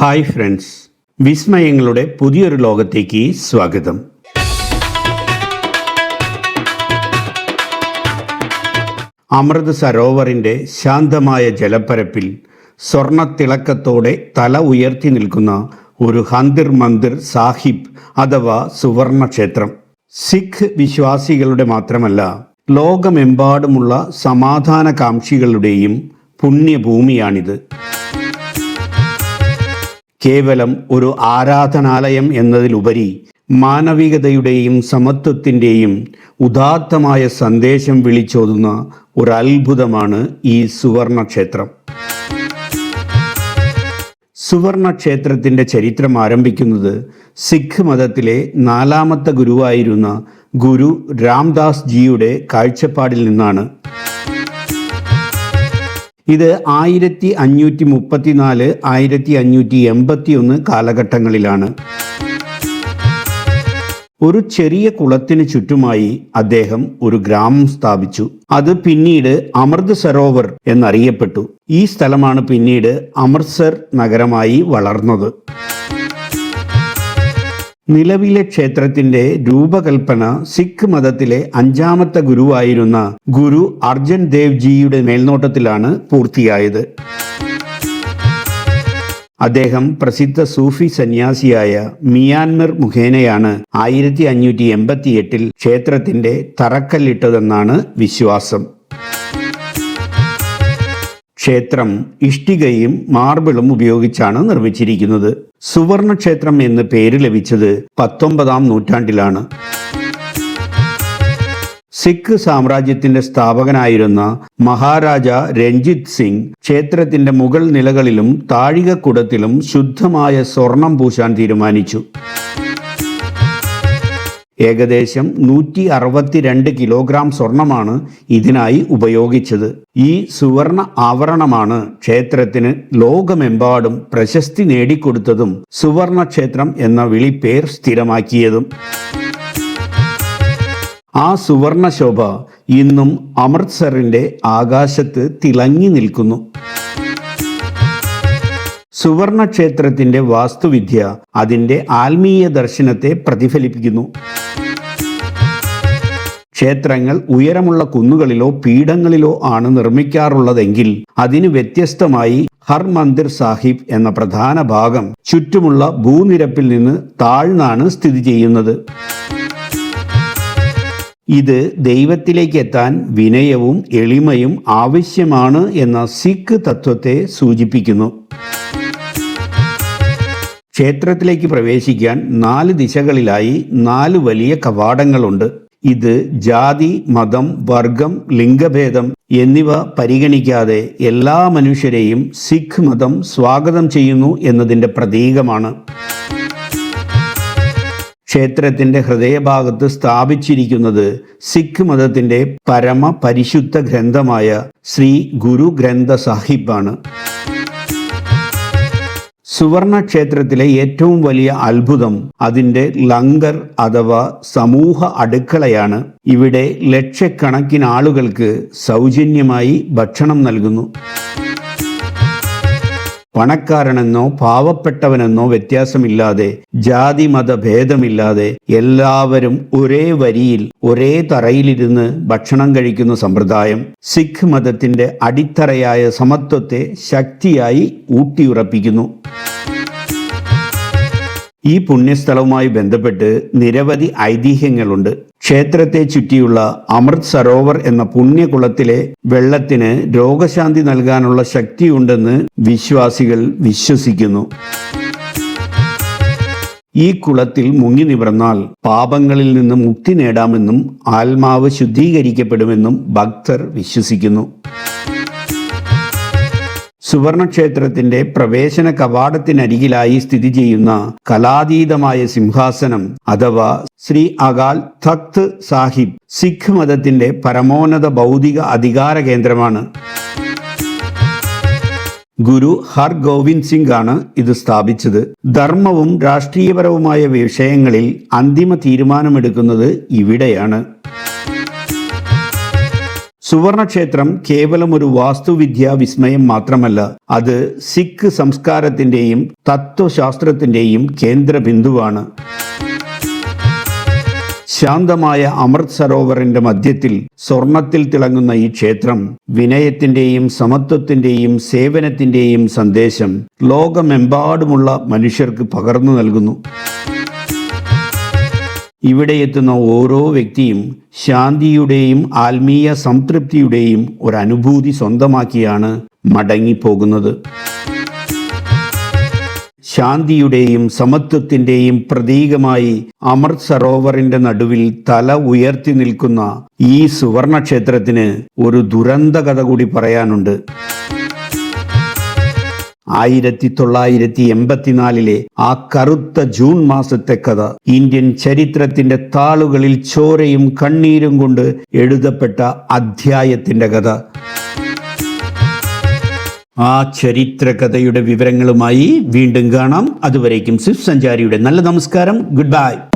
Hi friends, വിസ്മയങ്ങളുടെ പുതിയൊരു ലോകത്തേക്ക് സ്വാഗതം. അമൃത് സരോവറിൻ്റെ ശാന്തമായ ജലപ്പരപ്പിൽ സ്വർണത്തിളക്കത്തോടെ തല ഉയർത്തി നിൽക്കുന്ന ഒരു ഹന്ദിർ മന്ദിർ സാഹിബ് അഥവാ സുവർണ ക്ഷേത്രം. സിഖ് വിശ്വാസികളുടെ മാത്രമല്ല, ലോകമെമ്പാടുമുള്ള സമാധാനകാംക്ഷികളുടെയും പുണ്യഭൂമിയാണിത്. കേവലം ഒരു ആരാധനാലയം എന്നതിലുപരി മാനവികതയുടെയും സമത്വത്തിൻ്റെയും ഉദാത്തമായ സന്ദേശം വിളിച്ചോതുന്ന ഒരു അത്ഭുതമാണ് ഈ സുവർണ ക്ഷേത്രം. സുവർണ ക്ഷേത്രത്തിൻ്റെ ചരിത്രം ആരംഭിക്കുന്നത് സിഖ് മതത്തിലെ 4ാമത്തെ ഗുരുവായിരുന്ന ഗുരു രാംദാസ് ജിയുടെ കാഴ്ചപ്പാടിൽ നിന്നാണ്. ഇത് 1534 1581 കാലഘട്ടങ്ങളിലാണ്. ഒരു ചെറിയ കുളത്തിന് ചുറ്റുമായി അദ്ദേഹം ഒരു ഗ്രാമം സ്ഥാപിച്ചു. അത് പിന്നീട് അമൃത് സരോവർ എന്നറിയപ്പെട്ടു. ഈ സ്ഥലമാണ് പിന്നീട് അമൃത്സർ നഗരമായി വളർന്നത്. നിലവിലെ ക്ഷേത്രത്തിന്റെ രൂപകൽപ്പന സിഖ് മതത്തിലെ 5ാമത്തെ ഗുരുവായിരുന്ന ഗുരു അർജൻ ദേവ് ജിയുടെ മേൽനോട്ടത്തിലാണ് പൂർത്തിയായത്. അദ്ദേഹം പ്രസിദ്ധ സൂഫി സന്യാസിയായ മിയാൻമർ മുഖേനയാണ് 1588 ക്ഷേത്രത്തിന്റെ തറക്കല്ലിട്ടതെന്നാണ് വിശ്വാസം. ക്ഷേത്രം ഇഷ്ടികയും മാർബിളും ഉപയോഗിച്ചാണ് നിർമ്മിച്ചിരിക്കുന്നത്. സുവർണക്ഷേത്രം എന്ന് പേര് ലഭിച്ചത് 19ാം നൂറ്റാണ്ടിലാണ്. സിഖ് സാമ്രാജ്യത്തിന്റെ സ്ഥാപകനായിരുന്ന മഹാരാജ രഞ്ജിത് സിംഗ് ക്ഷേത്രത്തിന്റെ മുകൾ നിലകളിലും താഴികക്കുടത്തിലും ശുദ്ധമായ സ്വർണം പൂശാൻ തീരുമാനിച്ചു. ഏകദേശം 162 കിലോഗ്രാം സ്വർണമാണ് ഇതിനായി ഉപയോഗിച്ചത്. ഈ സുവർണ ആവരണമാണ് ക്ഷേത്രത്തിന് ലോകമെമ്പാടും പ്രശസ്തി നേടിക്കൊടുത്തതും സുവർണ ക്ഷേത്രം എന്ന വിളിപ്പേർ സ്ഥിരമാക്കിയതും. ആ സുവർണ ശോഭ ഇന്നും അമൃത്സറിന്റെ ആകാശത്ത് തിളങ്ങി നിൽക്കുന്നു. സുവർണ ക്ഷേത്രത്തിന്റെ വാസ്തുവിദ്യ അതിൻ്റെ ആത്മീയ ദർശനത്തെ പ്രതിഫലിപ്പിക്കുന്നു. ക്ഷേത്രങ്ങൾ ഉയരമുള്ള കുന്നുകളിലോ പീഠങ്ങളിലോ ആണ് നിർമ്മിക്കാറുള്ളതെങ്കിൽ അതിന് വ്യത്യസ്തമായി ഹർമന്ദിർ സാഹിബ് എന്ന പ്രധാന ഭാഗം ചുറ്റുമുള്ള ഭൂനിരപ്പിൽ നിന്ന് താഴ്ന്നാണ് സ്ഥിതി ചെയ്യുന്നത്. ഇത് ദൈവത്തിലേക്ക് എത്താൻ വിനയവും എളിമയും ആവശ്യമാണ് എന്ന സിഖ് തത്വത്തെ സൂചിപ്പിക്കുന്നു. ക്ഷേത്രത്തിലേക്ക് പ്രവേശിക്കാൻ 4 ദിശകളിലായി 4 വലിയ കവാടങ്ങളുണ്ട്. ഇത് ജാതി, മതം, വർഗം, ലിംഗഭേദം എന്നിവ പരിഗണിക്കാതെ എല്ലാ മനുഷ്യരെയും സിഖ് മതം സ്വാഗതം ചെയ്യുന്നു എന്നതിൻ്റെ പ്രതീകമാണ്. ക്ഷേത്രത്തിന്റെ ഹൃദയഭാഗത്ത് സ്ഥാപിച്ചിരിക്കുന്നത് സിഖ് മതത്തിന്റെ പരമ പരിശുദ്ധ ഗ്രന്ഥമായ ശ്രീ ഗുരു ഗ്രന്ഥ സാഹിബാണ്. സുവർണ ക്ഷേത്രത്തിലെ ഏറ്റവും വലിയ അത്ഭുതം അതിൻ്റെ ലങ്കർ അഥവാ സമൂഹ അടുക്കളയാണ്. ഇവിടെ ലക്ഷക്കണക്കിന് ആളുകൾക്ക് സൗജന്യമായി ഭക്ഷണം നൽകുന്നു. പണക്കാരനെന്നോ പാവപ്പെട്ടവനെന്നോ വ്യത്യാസമില്ലാതെ, ജാതി മത ഭേദമില്ലാതെ എല്ലാവരും ഒരേ വരിയിൽ ഒരേ തറയിലിരുന്ന് ഭക്ഷണം കഴിക്കുന്ന സമ്പ്രദായം സിഖ് മതത്തിന്റെ അടിത്തറയായ സമത്വത്തെ ശക്തിയായി ഊട്ടിയുറപ്പിക്കുന്നു. ഈ പുണ്യസ്ഥലവുമായി ബന്ധപ്പെട്ട് നിരവധി ഐതിഹ്യങ്ങളുണ്ട്. ക്ഷേത്രത്തെ ചുറ്റിയുള്ള അമൃത് സരോവർ എന്ന പുണ്യകുളത്തിലെ വെള്ളത്തിന് രോഗശാന്തി നൽകാനുള്ള ശക്തിയുണ്ടെന്ന് വിശ്വാസികൾ വിശ്വസിക്കുന്നു. ഈ കുളത്തിൽ മുങ്ങി നിവർന്നാൽ പാപങ്ങളിൽ നിന്ന് മുക്തി നേടാമെന്നും ആത്മാവ് ശുദ്ധീകരിക്കപ്പെടുമെന്നും ഭക്തർ വിശ്വസിക്കുന്നു. സുവർണക്ഷേത്രത്തിന്റെ പ്രവേശന കവാടത്തിനരികിലായി സ്ഥിതി ചെയ്യുന്ന കലാതീതമായ സിംഹാസനം അഥവാ ശ്രീ അകാൽ തഖ്ത് സാഹിബ് സിഖ് മതത്തിന്റെ പരമോന്നത ഭൗതിക അധികാര കേന്ദ്രമാണ്. ഗുരു ഹർഗോവിന്ദ് സിംഗ് ആണ് ഇത് സ്ഥാപിച്ചത്. ധർമ്മവും രാഷ്ട്രീയപരവുമായ വിഷയങ്ങളിൽ അന്തിമ തീരുമാനമെടുക്കുന്നത് ഇവിടെയാണ്. സുവർണക്ഷേത്രം കേവലം ഒരു വാസ്തുവിദ്യാ വിസ്മയം മാത്രമല്ല, അത് സിഖ് സംസ്കാരത്തിന്റെയും തത്വശാസ്ത്രത്തിന്റെയും കേന്ദ്ര ബിന്ദുവാണ്. ശാന്തമായ അമൃത് സരോവറിന്റെ മധ്യത്തിൽ സ്വർണത്തിൽ തിളങ്ങുന്ന ഈ ക്ഷേത്രം വിനയത്തിന്റെയും സമത്വത്തിന്റെയും സേവനത്തിന്റെയും സന്ദേശം ലോകമെമ്പാടുമുള്ള മനുഷ്യർക്ക് പകർന്നു നൽകുന്നു. ഇവിടെ എത്തുന്ന ഓരോ വ്യക്തിയും ശാന്തിയുടെയും ആത്മീയ സംതൃപ്തിയുടെയും ഒരു അനുഭൂതി സ്വന്തമാക്കിയാണ് മടങ്ങിപ്പോകുന്നത്. ശാന്തിയുടെയും സമത്വത്തിന്റെയും പ്രതീകമായി അമൃത് സരോവറിന്റെ നടുവിൽ തല ഉയർത്തി നിൽക്കുന്ന ഈ സുവർണക്ഷേത്രത്തിന് ഒരു ദുരന്ത കഥ കൂടി പറയാനുണ്ട്. 1984 ആ കറുത്ത ജൂൺ മാസത്തെ കഥ ഇന്ത്യൻ ചരിത്രത്തിന്റെ താളുകളിൽ ചോരയും കണ്ണീരും കൊണ്ട് എഴുതപ്പെട്ട അധ്യായത്തിന്റെ കഥ. ആ ചരിത്രകഥയുടെ വിവരങ്ങളുമായി വീണ്ടും കാണാം. അതുവരേക്കും സ്വിഫ്റ്റ് സഞ്ചാരിയുടെ നല്ല നമസ്കാരം. Good bye.